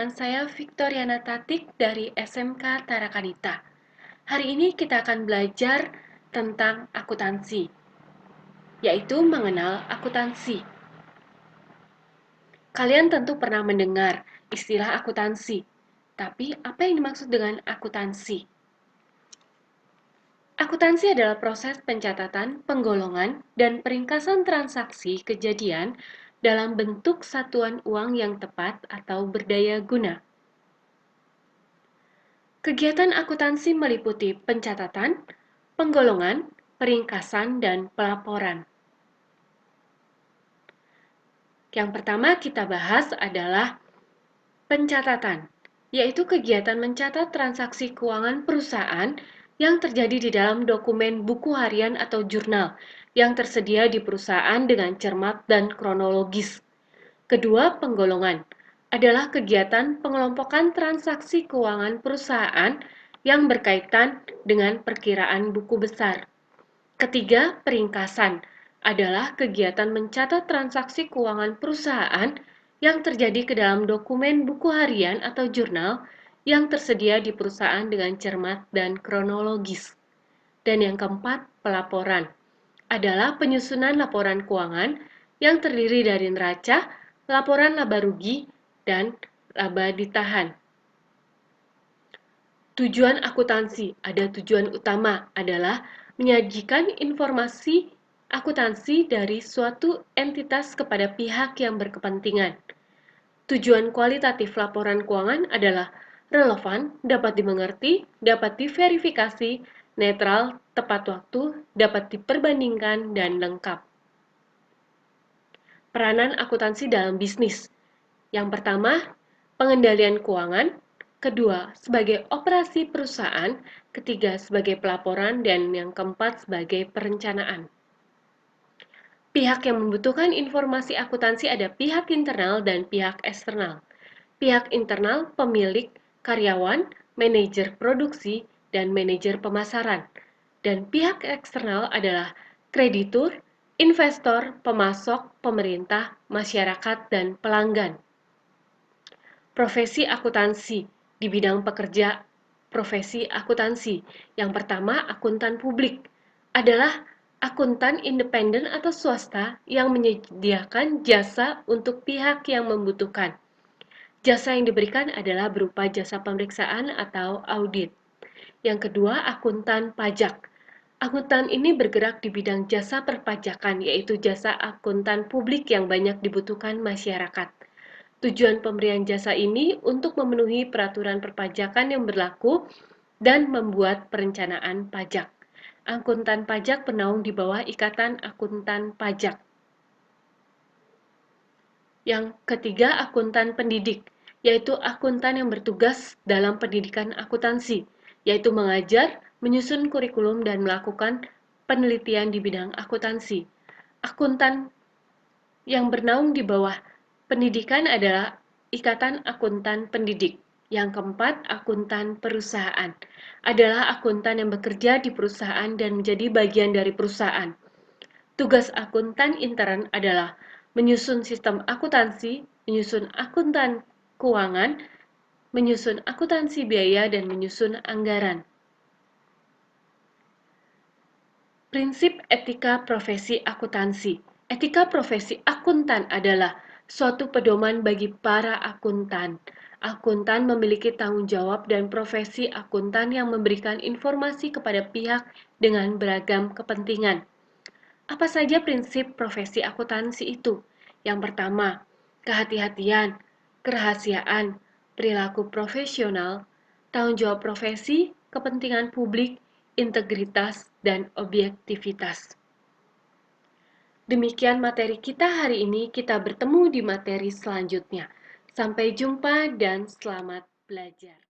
dengan saya Victoriana Tatik dari SMK Tarakanita. Hari ini kita akan belajar tentang akuntansi, yaitu mengenal akuntansi. Kalian tentu pernah mendengar istilah akuntansi, tapi apa yang dimaksud dengan akuntansi? Akuntansi adalah proses pencatatan, penggolongan, dan peringkasan transaksi kejadian dalam bentuk satuan uang yang tepat atau berdaya guna. Kegiatan akuntansi meliputi pencatatan, penggolongan, peringkasan, dan pelaporan. Yang pertama kita bahas adalah pencatatan, yaitu kegiatan mencatat transaksi keuangan perusahaan yang terjadi di dalam dokumen buku harian atau jurnal yang tersedia di perusahaan dengan cermat dan kronologis. Kedua, penggolongan adalah kegiatan pengelompokan transaksi keuangan perusahaan yang berkaitan dengan perkiraan buku besar. Ketiga, peringkasan adalah kegiatan mencatat transaksi keuangan perusahaan yang terjadi ke dalam dokumen buku harian atau jurnal yang tersedia di perusahaan dengan cermat dan kronologis. Dan yang keempat, pelaporan adalah penyusunan laporan keuangan yang terdiri dari neraca, laporan laba rugi, dan laba ditahan. Tujuan akuntansi, ada tujuan utama adalah menyajikan informasi akuntansi dari suatu entitas kepada pihak yang berkepentingan. Tujuan kualitatif laporan keuangan adalah relevan, dapat dimengerti, dapat diverifikasi, netral, tepat waktu, dapat diperbandingkan, dan lengkap. Peranan akuntansi dalam bisnis. Yang pertama, pengendalian keuangan. Kedua, sebagai operasi perusahaan. Ketiga, sebagai pelaporan. Dan yang keempat, sebagai perencanaan. Pihak yang membutuhkan informasi akuntansi ada pihak internal dan pihak eksternal. Pihak internal, pemilik, karyawan, manajer produksi, dan manajer pemasaran. Dan pihak eksternal adalah kreditur, investor, pemasok, pemerintah, masyarakat, dan pelanggan. Profesi akuntansi di bidang pekerja profesi akuntansi. Yang pertama, akuntan publik adalah akuntan independen atau swasta yang menyediakan jasa untuk pihak yang membutuhkan. Jasa yang diberikan adalah berupa jasa pemeriksaan atau audit. Yang kedua, akuntan pajak. Akuntan ini bergerak di bidang jasa perpajakan, yaitu jasa akuntan publik yang banyak dibutuhkan masyarakat. Tujuan pemberian jasa ini untuk memenuhi peraturan perpajakan yang berlaku dan membuat perencanaan pajak. Akuntan pajak bernaung di bawah Ikatan Akuntan Pajak. Yang ketiga, akuntan pendidik, yaitu akuntan yang bertugas dalam pendidikan akuntansi, yaitu mengajar, menyusun kurikulum, dan melakukan penelitian di bidang akuntansi. Akuntan yang bernaung di bawah pendidikan adalah Ikatan Akuntan Pendidik. Yang keempat, akuntan perusahaan adalah akuntan yang bekerja di perusahaan dan menjadi bagian dari perusahaan. Tugas akuntan intern adalah menyusun sistem akuntansi, menyusun akuntan keuangan, menyusun akuntansi biaya, dan menyusun anggaran. Prinsip etika profesi akuntansi. Etika profesi akuntan adalah suatu pedoman bagi para akuntan. Akuntan memiliki tanggung jawab dan profesi akuntan yang memberikan informasi kepada pihak dengan beragam kepentingan. Apa saja prinsip profesi akuntansi itu? Yang pertama, kehati-hatian, kerahasiaan, perilaku profesional, tanggung jawab profesi, kepentingan publik, integritas, dan objektivitas. Demikian materi kita hari ini, kita bertemu di materi selanjutnya. Sampai jumpa dan selamat belajar.